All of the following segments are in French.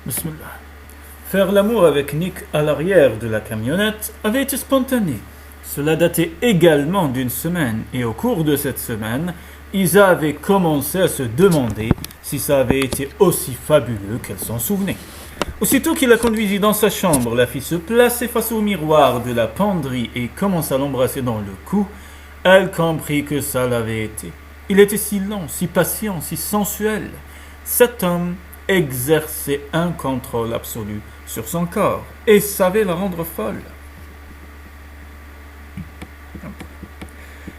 Bismillah. Faire l'amour avec Nick à l'arrière de la camionnette avait été spontané. Cela datait également d'une semaine, et au cours de cette semaine, Isa avait commencé à se demander si ça avait été aussi fabuleux qu'elle s'en souvenait. Aussitôt qu'il la conduisit dans sa chambre, la fit se placer face au miroir de la penderie et commença à l'embrasser dans le cou. Elle comprit que ça l'avait été. Il était si lent, si patient, si sensuel. Cet homme exerçait un contrôle absolu sur son corps et savait la rendre folle.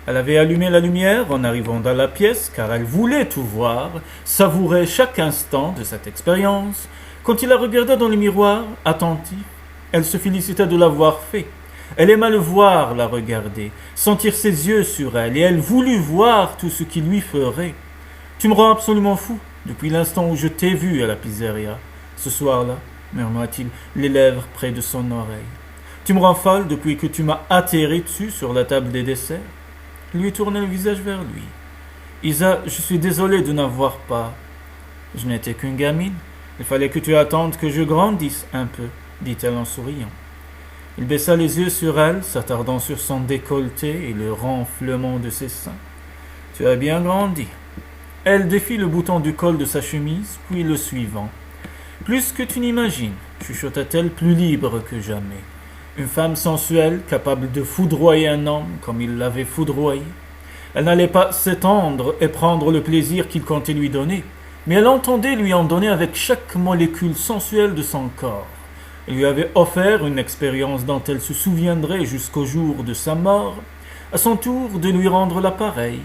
Elle avait allumé la lumière en arrivant dans la pièce car elle voulait tout voir, savourer chaque instant de cette expérience. Quand il la regarda dans le miroir, attentif, elle se félicita de l'avoir fait. Elle aima le voir la regarder, sentir ses yeux sur elle, et elle voulut voir tout ce qu'il lui ferait. « Tu me rends absolument fou depuis l'instant où je t'ai vu à la pizzeria. Ce soir-là, murmura-t-il, les lèvres près de son oreille. Tu me rends folle depuis que tu m'as atterré dessus sur la table des desserts. » Il lui tourna le visage vers lui. « Isa, je suis désolé de n'avoir pas. Je n'étais qu'une gamine. Il fallait que tu attendes que je grandisse un peu, dit-elle en souriant. Il baissa les yeux sur elle, s'attardant sur son décolleté et le renflement de ses seins. « Tu as bien grandi. » Elle défit le bouton du col de sa chemise, puis le suivant. « Plus que tu n'imagines, chuchota-t-elle plus libre que jamais. Une femme sensuelle, capable de foudroyer un homme comme il l'avait foudroyé. Elle n'allait pas s'étendre et prendre le plaisir qu'il comptait lui donner, mais elle entendait lui en donner avec chaque molécule sensuelle de son corps. Elle lui avait offert une expérience dont elle se souviendrait jusqu'au jour de sa mort, à son tour de lui rendre l'appareil.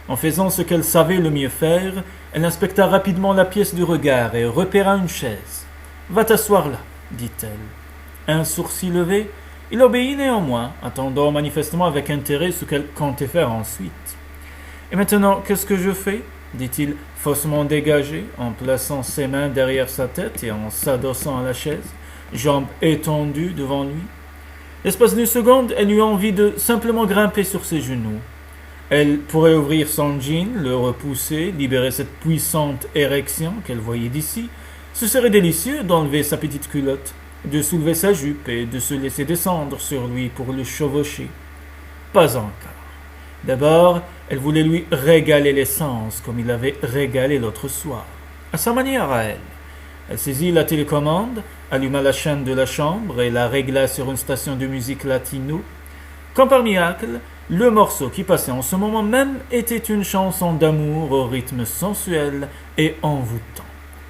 En faisant ce qu'elle savait le mieux faire, elle inspecta rapidement la pièce du regard et repéra une chaise. « Va t'asseoir là, dit-elle. » Un sourcil levé, il obéit néanmoins, attendant manifestement avec intérêt ce qu'elle comptait faire ensuite. « Et maintenant, qu'est-ce que je fais ?» dit-il, faussement dégagé, en plaçant ses mains derrière sa tête et en s'adossant à la chaise, jambes étendues devant lui. L'espace d'une seconde, elle eut envie de simplement grimper sur ses genoux. Elle pourrait ouvrir son jean, le repousser, libérer cette puissante érection qu'elle voyait d'ici. Ce serait délicieux d'enlever sa petite culotte, de soulever sa jupe et de se laisser descendre sur lui pour le chevaucher. Pas encore. D'abord, elle voulait lui régaler les sens comme il l'avait régalé l'autre soir, à sa manière à elle. Elle saisit la télécommande, alluma la chaîne de la chambre et la régla sur une station de musique latino. Quand par miracle, le morceau qui passait en ce moment même était une chanson d'amour au rythme sensuel et envoûtant.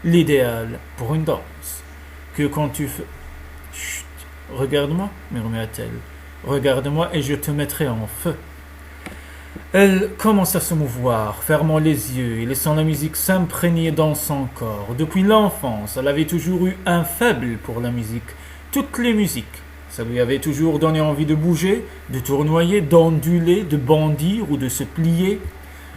L'idéal pour une danse. Que quand tu fais... Chut, regarde-moi, murmura-t-elle. Regarde-moi et je te mettrai en feu. Elle commença à se mouvoir, fermant les yeux et laissant la musique s'imprégner dans son corps. Depuis l'enfance, elle avait toujours eu un faible pour la musique. Toutes les musiques. Ça lui avait toujours donné envie de bouger, de tournoyer, d'onduler, de bondir ou de se plier.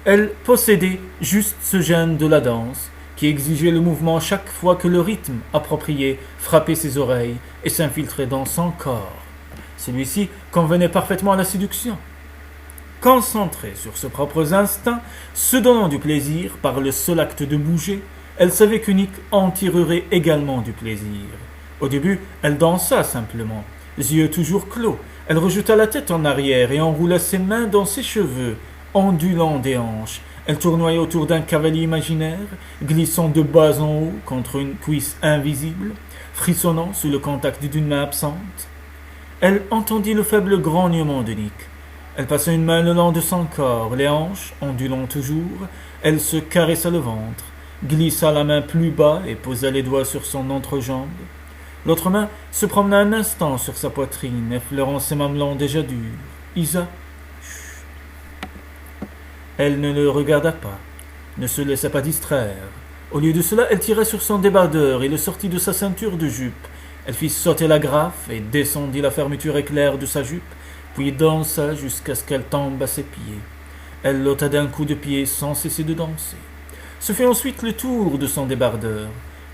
Elle possédait juste ce gène de la danse, qui exigeait le mouvement chaque fois que le rythme approprié frappait ses oreilles et s'infiltrait dans son corps. Celui-ci convenait parfaitement à la séduction. Concentrée sur ses propres instincts, se donnant du plaisir par le seul acte de bouger, elle savait que Nick en tirerait également du plaisir. Au début, elle dansa simplement, les yeux toujours clos. Elle rejeta la tête en arrière et enroula ses mains dans ses cheveux, ondulant des hanches. Elle tournoyait autour d'un cavalier imaginaire, glissant de bas en haut contre une cuisse invisible, frissonnant sous le contact d'une main absente. Elle entendit le faible grognement de Nick. Elle passa une main le long de son corps, les hanches ondulant toujours. Elle se caressa le ventre, glissa la main plus bas et posa les doigts sur son entrejambe. L'autre main se promena un instant sur sa poitrine, effleurant ses mamelons déjà durs. « Isa !» Elle ne le regarda pas, ne se laissa pas distraire. Au lieu de cela, elle tira sur son débardeur et le sortit de sa ceinture de jupe. Elle fit sauter la graffe et descendit la fermeture éclair de sa jupe, puis dansa jusqu'à ce qu'elle tombe à ses pieds. Elle l'ôta d'un coup de pied sans cesser de danser. Ce fut ensuite le tour de son débardeur.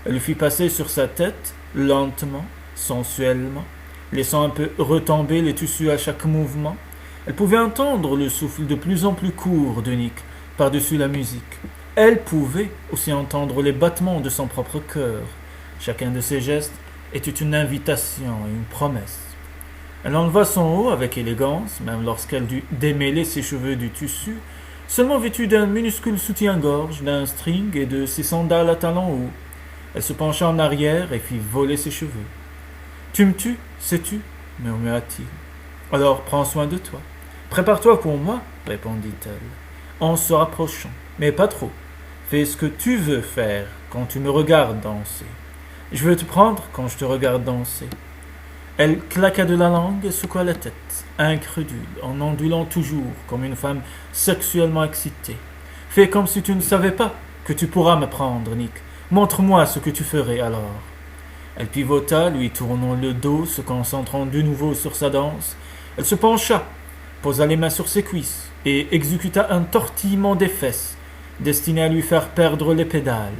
Elle le fit passer sur sa tête, lentement, sensuellement, laissant un peu retomber les tissus à chaque mouvement. Elle pouvait entendre le souffle de plus en plus court de Nick par-dessus la musique. Elle pouvait aussi entendre les battements de son propre cœur. Chacun de ses gestes était une invitation et une promesse. Elle enleva son haut avec élégance, même lorsqu'elle dut démêler ses cheveux du tissu, seulement vêtue d'un minuscule soutien-gorge, d'un string et de ses sandales à talons hauts. Elle se pencha en arrière et fit voler ses cheveux. « Tu me tues, sais-tu » murmura-t-il. « Alors prends soin de toi. Prépare-toi pour moi, répondit-elle, en se rapprochant, mais pas trop. Fais ce que tu veux faire quand tu me regardes danser. Je veux te prendre quand je te regarde danser. » Elle claqua de la langue et secoua la tête, incrédule, en ondulant toujours comme une femme sexuellement excitée. « Fais comme si tu ne savais pas que tu pourras me prendre, Nick. Montre-moi ce que tu ferais alors. » Elle pivota, lui tournant le dos, se concentrant de nouveau sur sa danse. Elle se pencha, posa les mains sur ses cuisses et exécuta un tortillement des fesses, destiné à lui faire perdre les pédales.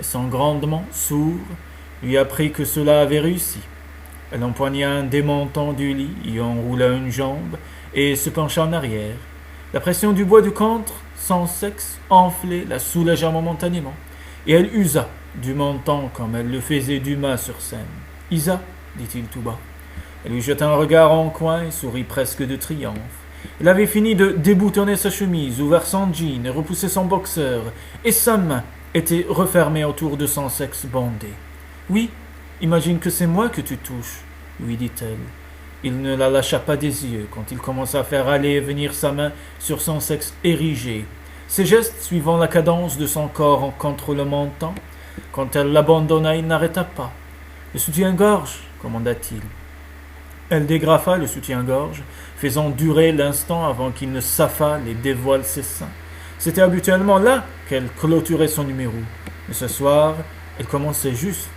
Et son grondement sourd lui apprit que cela avait réussi. Elle empoigna un des montants du lit, y enroula une jambe et se pencha en arrière. La pression du bois du contre, sans sexe, enflé, la soulagea momentanément, et elle usa du montant comme elle le faisait du mât sur scène. « Isa, dit-il tout bas. » Elle lui jeta un regard en coin et sourit presque de triomphe. Il avait fini de déboutonner sa chemise, ouvert son jean et repoussé son boxeur, et sa main était refermée autour de son sexe bondé. « Oui, imagine que c'est moi que tu touches, lui dit-elle. Il ne la lâcha pas des yeux quand il commença à faire aller et venir sa main sur son sexe érigé. Ses gestes suivant la cadence de son corps contre le menton. Quand elle l'abandonna, il n'arrêta pas. « Le soutien-gorge » commanda-t-il. Elle dégrafa le soutien-gorge, faisant durer l'instant avant qu'il ne s'affale et dévoile ses seins. C'était habituellement là qu'elle clôturait son numéro. Mais ce soir, elle commençait juste.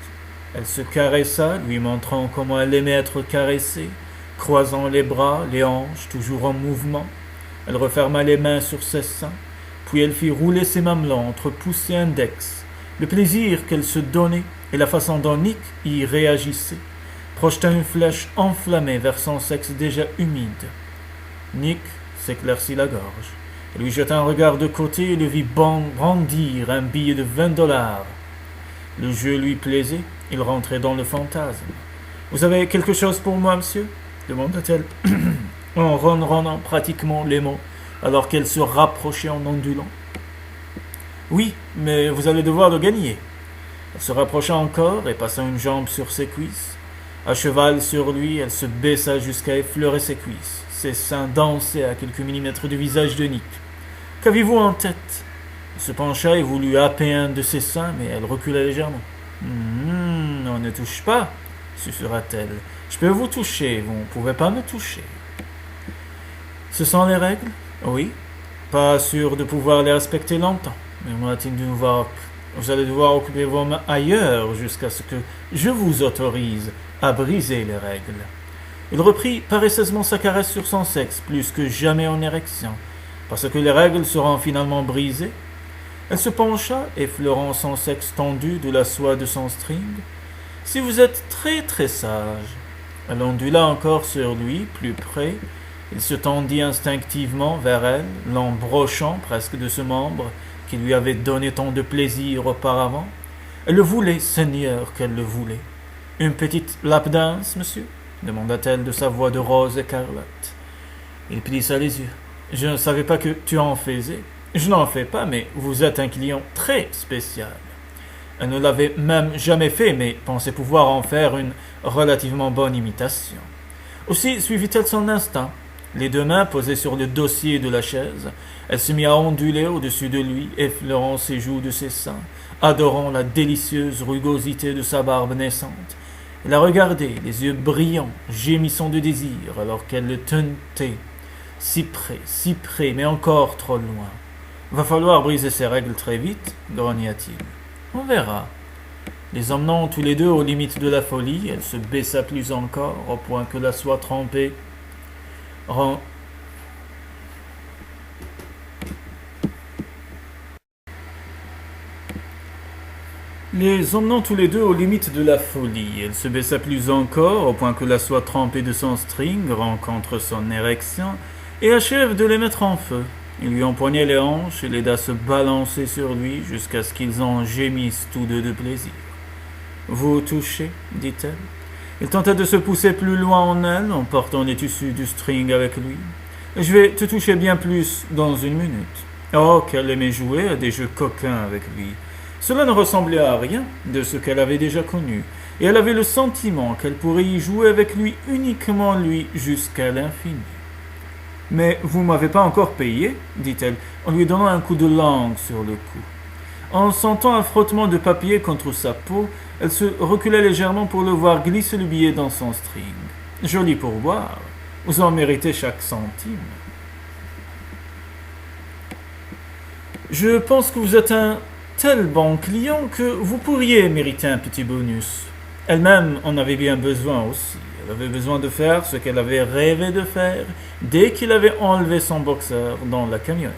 Elle se caressa, lui montrant comment elle aimait être caressée, croisant les bras, les hanches, toujours en mouvement. Elle referma les mains sur ses seins, puis elle fit rouler ses mamelons entre pouce et index. Le plaisir qu'elle se donnait et la façon dont Nick y réagissait projeta une flèche enflammée vers son sexe déjà humide. Nick s'éclaircit la gorge. Elle lui jeta un regard de côté et le vit brandir un billet de $20. Le jeu lui plaisait, il rentrait dans le fantasme. « Vous avez quelque chose pour moi, monsieur » demanda-t-elle, en ronronnant pratiquement les mots, alors qu'elle se rapprochait en ondulant. « Oui, mais vous allez devoir le gagner. » Elle se rapprocha encore et passa une jambe sur ses cuisses. À cheval sur lui, elle se baissa jusqu'à effleurer ses cuisses. Ses seins dansaient à quelques millimètres du visage de Nick. « Qu'avez-vous en tête ?» Il se pencha et voulut happer un de ses seins, mais elle recula légèrement. « On ne touche pas, » susurra-t-elle. « Je peux vous toucher, vous ne pouvez pas me toucher. » « Ce sont les règles ?»« Oui. »« Pas sûr de pouvoir les respecter longtemps, » murmura-t-il d'une voix rauque. « Vous allez devoir occuper vos mains ailleurs jusqu'à ce que je vous autorise à briser les règles. » Il reprit paresseusement sa caresse sur son sexe, plus que jamais en érection. Parce que les règles seront finalement brisées. Elle se pencha, effleurant son sexe tendu de la soie de son string. « Si vous êtes très très sage. » Elle ondula encore sur lui, plus près. Il se tendit instinctivement vers elle, l'embrochant presque de ce membre qui lui avait donné tant de plaisir auparavant. Elle le voulait, Seigneur, qu'elle le voulait. « Une petite lap dance, monsieur ?» demanda-t-elle de sa voix de rose écarlate. Il plissa les yeux. « Je ne savais pas que tu en faisais. »« Je n'en fais pas, mais vous êtes un client très spécial. » Elle ne l'avait même jamais fait, mais pensait pouvoir en faire une relativement bonne imitation. Aussi suivit-elle son instinct. Les deux mains posées sur le dossier de la chaise, elle se mit à onduler au-dessus de lui, effleurant ses joues de ses seins, adorant la délicieuse rugosité de sa barbe naissante. Elle la regardait, les yeux brillants, gémissant de désir, alors qu'elle le tentait. Si près, mais encore trop loin. « Va falloir briser ces règles très vite, » grogna-t-il. « On verra. » Les emmenant tous les deux aux limites de la folie, elle se baissa plus encore, au point que la soie trempée Les emmenant tous les deux aux limites de la folie, elle se baissa plus encore, au point que la soie trempée de son string rencontre son érection, et achève de les mettre en feu. Il lui empoignait les hanches et l'aida à se balancer sur lui jusqu'à ce qu'ils en gémissent tous deux de plaisir. Vous touchez, dit-elle. Il tenta de se pousser plus loin en elle, en portant les tissus du string avec lui. Je vais te toucher bien plus dans une minute. Oh, qu'elle aimait jouer à des jeux coquins avec lui. Cela ne ressemblait à rien de ce qu'elle avait déjà connu, et elle avait le sentiment qu'elle pourrait y jouer avec lui, uniquement lui, jusqu'à l'infini. Mais vous m'avez pas encore payé, dit-elle, en lui donnant un coup de langue sur le cou. En sentant un frottement de papier contre sa peau, elle se reculait légèrement pour le voir glisser le billet dans son string. Joli pourboire. Vous en méritez chaque centime. Je pense que vous êtes un tel bon client que vous pourriez mériter un petit bonus. Elle-même en avait bien besoin aussi. Elle avait besoin de faire ce qu'elle avait rêvé de faire dès qu'il avait enlevé son boxeur dans la camionnette.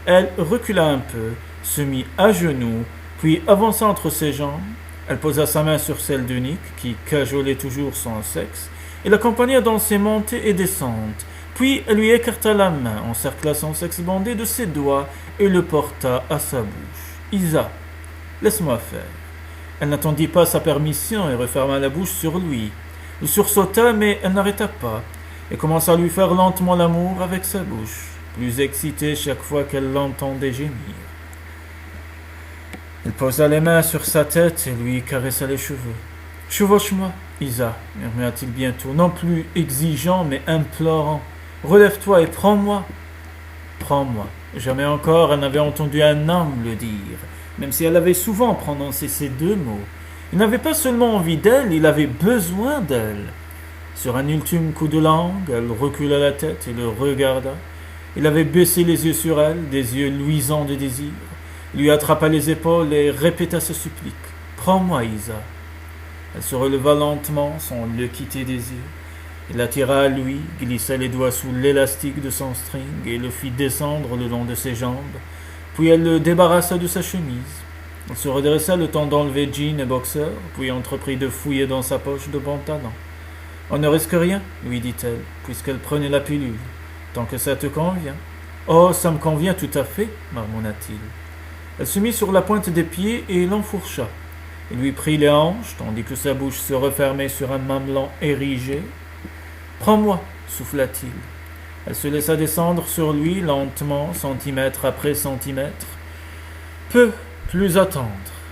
Elle recula un peu, se mit à genoux, puis avança entre ses jambes. Elle posa sa main sur celle de Nick, qui cajolait toujours son sexe, et l'accompagna dans ses montées et descentes. Puis elle lui écarta la main, encercla son sexe bandé de ses doigts et le porta à sa bouche. « Isa, laisse-moi faire. » Elle n'attendit pas sa permission et referma la bouche sur lui. Il sursauta, mais elle n'arrêta pas, et commença à lui faire lentement l'amour avec sa bouche, plus excitée chaque fois qu'elle l'entendait gémir. Il posa les mains sur sa tête et lui caressa les cheveux. « Chevauche-moi, Isa, murmura-t-il bientôt, non plus exigeant, mais implorant. Relève-toi et prends-moi. Prends-moi. Jamais encore elle n'avait entendu un homme le dire, même si elle avait souvent prononcé ces deux mots. Il n'avait pas seulement envie d'elle, il avait besoin d'elle. Sur un ultime coup de langue, elle recula la tête et le regarda. Il avait baissé les yeux sur elle, des yeux luisants de désir. Il lui attrapa les épaules et répéta sa supplique. « Prends-moi, Isa. » Elle se releva lentement, sans le quitter des yeux. Il l'attira à lui, glissa les doigts sous l'élastique de son string et le fit descendre le long de ses jambes. Puis elle le débarrassa de sa chemise. Il se redressa le temps d'enlever jean et boxeur, puis entreprit de fouiller dans sa poche de pantalon. « On ne risque rien, lui dit-elle, puisqu'elle prenait la pilule. Tant que ça te convient. »« Oh, ça me convient tout à fait, marmonna-t-il. » Elle se mit sur la pointe des pieds et l'enfourcha. Il lui prit les hanches, tandis que sa bouche se refermait sur un mamelon érigé. « Prends-moi, souffla-t-il. » Elle se laissa descendre sur lui lentement, centimètre après centimètre. « Peu plus attendre,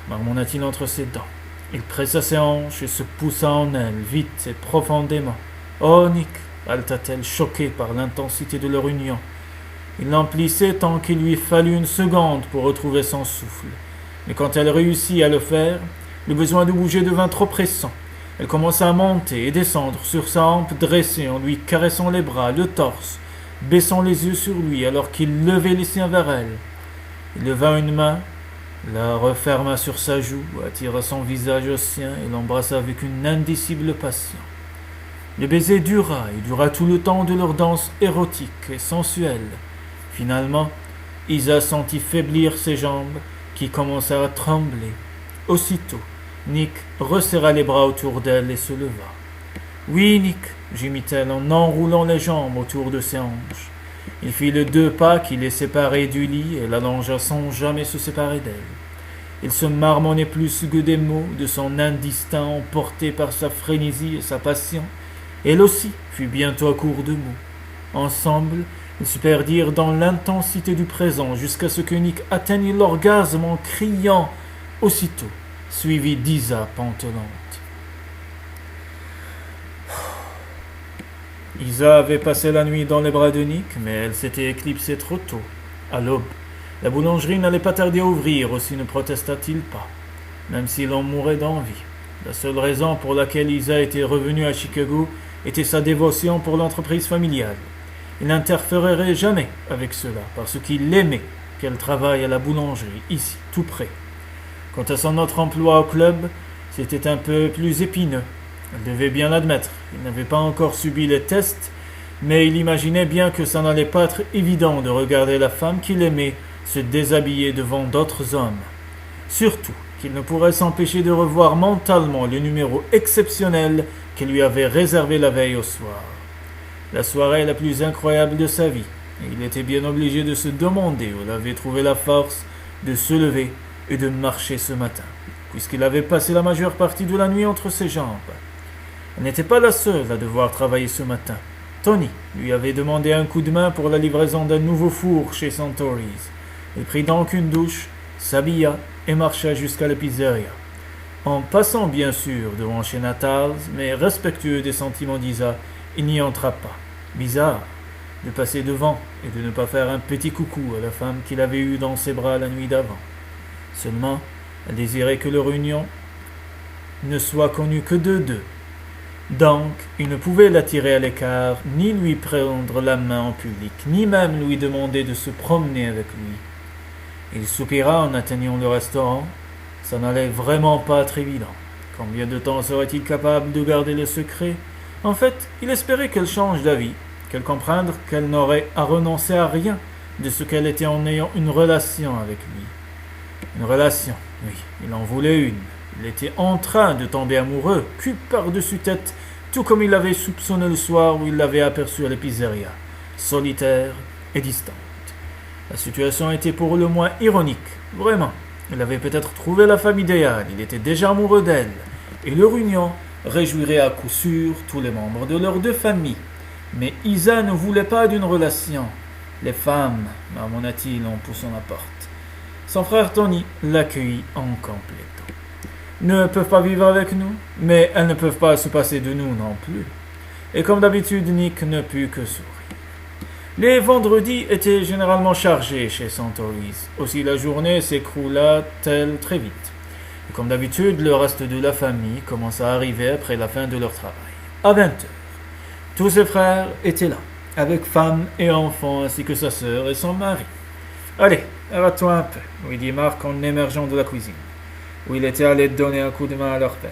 marmonna-t-il entre ses dents. Il pressa ses hanches et se poussa en elle, vite et profondément. « Oh, Nick !» haleta-t-elle, choquée par l'intensité de leur union. Il l'emplissait tant qu'il lui fallut une seconde pour retrouver son souffle. Mais quand elle réussit à le faire, le besoin de bouger devint trop pressant. Elle commença à monter et descendre sur sa hampe dressée en lui caressant les bras, le torse, baissant les yeux sur lui alors qu'il levait les siens vers elle. Il leva une main, la referma sur sa joue, attira son visage au sien et l'embrassa avec une indicible passion. Le baiser dura et dura tout le temps de leur danse érotique et sensuelle. Finalement, Isa sentit faiblir ses jambes, qui commençèrent à trembler. Aussitôt, Nick resserra les bras autour d'elle et se leva. « Oui, Nick, » gémit-elle en enroulant les jambes autour de ses hanches. Il fit les 2 pas qui les séparaient du lit et l'allongea sans jamais se séparer d'elle. Il se marmonnait plus que des mots de son indistinct emporté par sa frénésie et sa passion. Elle aussi fut bientôt à court de mots. Ensemble, ils se perdirent dans l'intensité du présent jusqu'à ce que Nick atteignît l'orgasme en criant aussitôt, suivi d'Isa pantelante. Isa avait passé la nuit dans les bras de Nick, mais elle s'était éclipsée trop tôt. À l'aube, la boulangerie n'allait pas tarder à ouvrir, aussi ne protesta-t-il pas, même s'il en mourait d'envie. La seule raison pour laquelle Isa était revenue à Chicago était sa dévotion pour l'entreprise familiale. Il n'interférerait jamais avec cela, parce qu'il aimait qu'elle travaille à la boulangerie, ici, tout près. Quant à son autre emploi au club, c'était un peu plus épineux. Elle devait bien l'admettre. Il n'avait pas encore subi les tests, mais il imaginait bien que ça n'allait pas être évident de regarder la femme qu'il aimait se déshabiller devant d'autres hommes. Surtout qu'il ne pourrait s'empêcher de revoir mentalement le numéro exceptionnel qu'elle lui avait réservé la veille au soir. La soirée la plus incroyable de sa vie, et il était bien obligé de se demander où elle avait trouvé la force de se lever et de marcher ce matin. puisqu'il avait passé la majeure partie de la nuit entre ses jambes. Elle n'était pas la seule à devoir travailler ce matin. Tony lui avait demandé un coup de main pour la livraison d'un nouveau four chez Santori's. Il prit donc une douche, s'habilla et marcha jusqu'à la pizzeria. En passant bien sûr devant chez Natals, mais respectueux des sentiments d'Isa, il n'y entra pas. Bizarre de passer devant et de ne pas faire un petit coucou à la femme qu'il avait eue dans ses bras la nuit d'avant. Seulement, elle désirait que leur union ne soit connue que d'eux deux. Donc, il ne pouvait la tirer à l'écart, ni lui prendre la main en public, ni même lui demander de se promener avec lui. Il soupira en atteignant le restaurant. Ça n'allait vraiment pas être évident. Combien de temps serait-il capable de garder le secret? En fait, il espérait qu'elle change d'avis, qu'elle comprenne qu'elle n'aurait à renoncer à rien de ce qu'elle était en ayant une relation avec lui. Une relation, oui, il en voulait une. Il était en train de tomber amoureux, cul par-dessus tête, tout comme il l'avait soupçonné le soir où il l'avait aperçu à la pizzeria, solitaire et distante. La situation était pour le moins ironique, vraiment. Il avait peut-être trouvé la femme idéale, il était déjà amoureux d'elle, et leur union réjouirait à coup sûr tous les membres de leurs deux familles. Mais Isa ne voulait pas d'une relation. Les femmes, marmonna-t-il en poussant la porte. Son frère Tony l'accueillit en complétant. Ne peuvent pas vivre avec nous, mais elles ne peuvent pas se passer de nous non plus. Et comme d'habitude, Nick ne put que sourire. Les vendredis étaient généralement chargés chez Santori's. Aussi la journée s'écoula-t-elle très vite. Et comme d'habitude, le reste de la famille commença à arriver après la fin de leur travail. À 20h, tous ses frères étaient là, avec femme et enfants, ainsi que sa sœur et son mari. « Allez, arrête-toi un peu », lui dit Marc en émergeant de la cuisine, où il était allé donner un coup de main à leur père.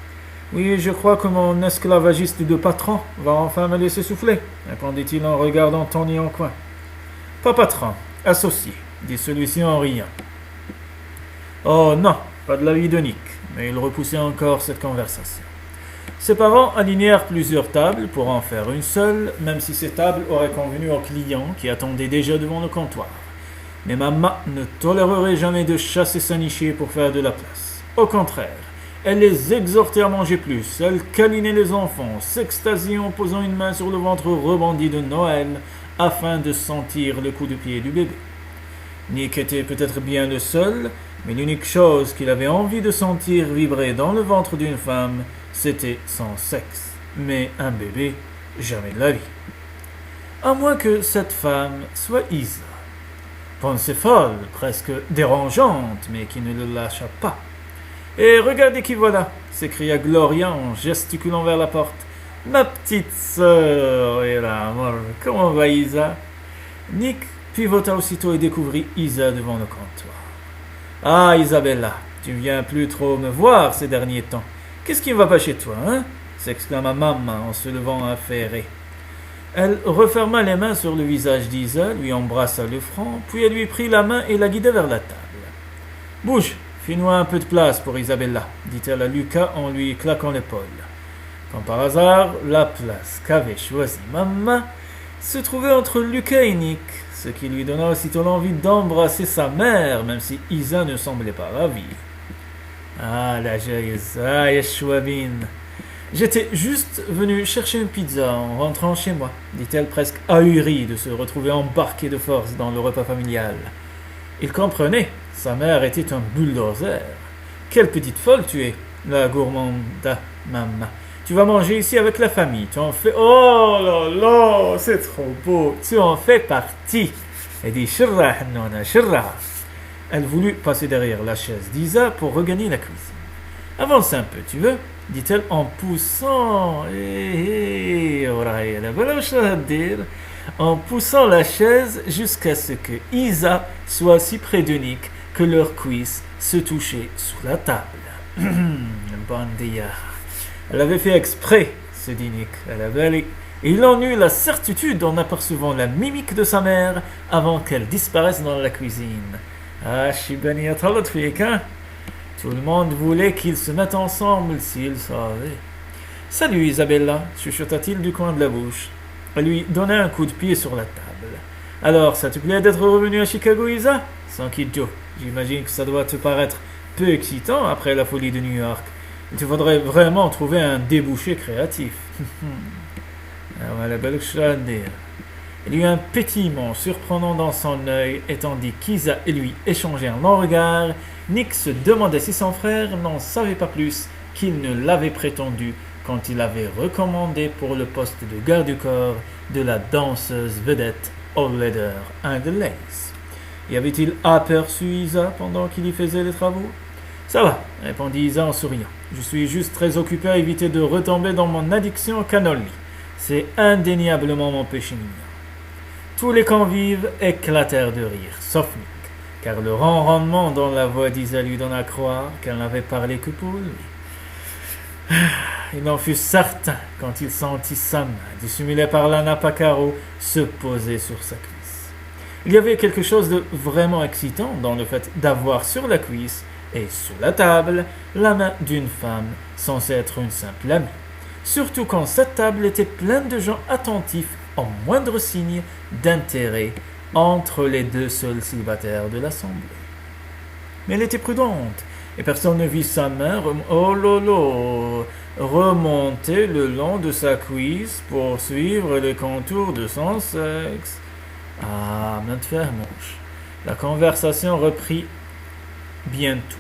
« Oui, je crois que mon esclavagiste de patron va enfin me laisser souffler, » répondit-il en regardant Tony en coin. « Pas patron, associé, » dit celui-ci en riant. « Oh non, pas de l'avis de Nick, mais il repoussait encore cette conversation. » Ses parents alignèrent plusieurs tables pour en faire une seule, même si ces tables auraient convenu aux clients qui attendaient déjà devant le comptoir. Mais maman ne tolérerait jamais de chasser sa nichée pour faire de la place. Au contraire, elle les exhortait à manger plus, elle câlinait les enfants, s'extasiait en posant une main sur le ventre rebondi de Noël afin de sentir le coup de pied du bébé. Nick était peut-être bien le seul, mais l'unique chose qu'il avait envie de sentir vibrer dans le ventre d'une femme, c'était son sexe. Mais un bébé, jamais de la vie. À moins que cette femme soit Isa. Pensée folle, presque dérangeante, mais qui ne le lâcha pas. « Et regardez qui voilà !» s'écria Gloria en gesticulant vers la porte. « Ma petite sœur est là, comment va Isa ?» Nick pivota aussitôt et découvrit Isa devant le comptoir. « Ah, Isabella, tu viens plus trop me voir ces derniers temps. Qu'est-ce qui ne va pas chez toi, hein ?» s'exclama maman en se levant affairée. Elle referma les mains sur le visage d'Isa, lui embrassa le front, puis elle lui prit la main et la guida vers la table. « Bouge, fais-nous un peu de place pour Isabella, dit-elle à Lucas en lui claquant l'épaule. Comme par hasard, la place qu'avait choisie maman se trouvait entre Lucas et Nick, ce qui lui donna aussitôt l'envie d'embrasser sa mère, même si Isa ne semblait pas ravie. « Ah, la joyeuse, ah, Yeshwabine. J'étais juste venu chercher une pizza en rentrant chez moi, dit-elle presque ahurie de se retrouver embarquée de force dans le repas familial. Il comprenait, sa mère était un bulldozer. Quelle petite folle tu es, la gourmande maman. Tu vas manger ici avec la famille, tu en fais... Oh là là, c'est trop beau, tu en fais partie. Elle dit Shirrah, nona, Shirrah. Elle voulut passer derrière la chaise d'Isa pour regagner la cuisine. Avance un peu, tu veux, dit-elle en poussant... en poussant la chaise jusqu'à ce que Isa soit si près de Nick que leurs cuisses se touchaient sous la table. Bandia. Elle avait fait exprès, se dit Nick. Elle avait allé. Et il en eut la certitude en apercevant la mimique de sa mère avant qu'elle disparaisse dans la cuisine. Ah, Shibani hein? Tout le monde voulait qu'ils se mettent ensemble s'ils savaient. Salut Isabella, chuchota-t-il du coin de la bouche. Elle lui donna un coup de pied sur la table. Alors, ça te plaît d'être revenu à Chicago, Isa? Sans Kidjo, j'imagine que ça doit te paraître peu excitant après la folie de New York. Il te faudrait vraiment trouver un débouché créatif. Il y eut un pétillement surprenant dans son œil, et tandis qu'Isa et lui échangèrent longs regards, Nick se demandait si son frère n'en savait pas plus qu'il ne l'avait prétendu quand il avait recommandé pour le poste de garde du corps de la danseuse vedette All Leather and Lace. Y avait-il aperçu Isa pendant qu'il y faisait les travaux ? Ça va, répondit Isa en souriant. Je suis juste très occupé à éviter de retomber dans mon addiction au cannoli. C'est indéniablement mon péché mignon. Tous les convives éclatèrent de rire, sauf Nick, car le ronronnement dans la voix d'Isa lui donna à croire qu'elle n'avait parlé que pour lui. Il en fut certain quand il sentit sa main, dissimulée par la nappe à carreaux, se poser sur sa cuisse. Il y avait quelque chose de vraiment excitant dans le fait d'avoir sur la cuisse et sous la table la main d'une femme censée être une simple amie. Surtout quand cette table était pleine de gens attentifs au moindre signe d'intérêt entre les deux seuls célibataires de l'assemblée. Mais elle était prudente, et personne ne vit sa main remonter le long de sa cuisse pour suivre les contours de son sexe. Ah, Montfermouche. La conversation reprit bientôt.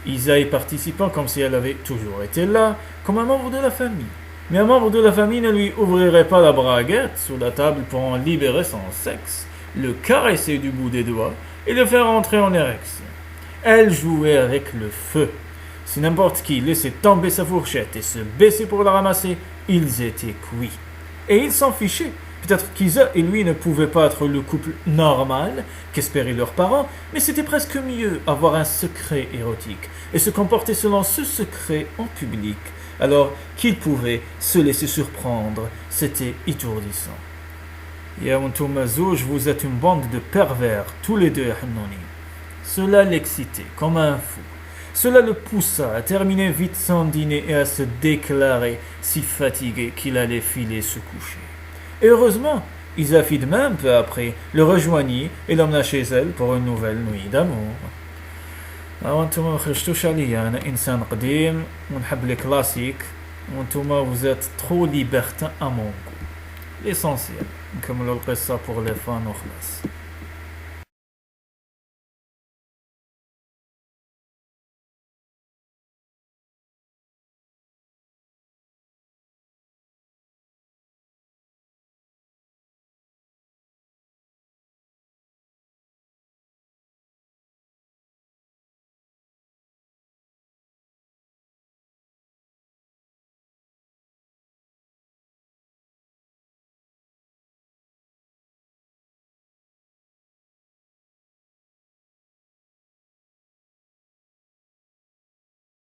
Isa y participant comme si elle avait toujours été là, comme un membre de la famille. Mais un membre de la famille ne lui ouvrirait pas la braguette sous la table pour en libérer son sexe, le caresser du bout des doigts et le faire entrer en érection. Elle jouait avec le feu. Si n'importe qui laissait tomber sa fourchette et se baissait pour la ramasser, ils étaient cuits. Et ils s'en fichaient. Peut-être qu'Isa et lui ne pouvaient pas être le couple normal qu'espéraient leurs parents, mais c'était presque mieux avoir un secret érotique et se comporter selon ce secret en public, alors qu'ils pouvaient se laisser surprendre. C'était étourdissant. Yaountoumazouj, vous êtes une bande de pervers, tous les deux, Hannoni. Cela l'excitait comme un fou. Cela le poussa à terminer vite son dîner et à se déclarer si fatigué qu'il allait filer se coucher. Et heureusement, Isa fit de même peu après, le rejoignit et l'emmena chez elle pour une nouvelle nuit d'amour. وانتم خرجتوش عليا انا انسان قديم ونحب لي كلاسيك وانتم vous êtes trop libertin à mon goût. L'essentiel نكملوا القصة pour les fans وخلاص.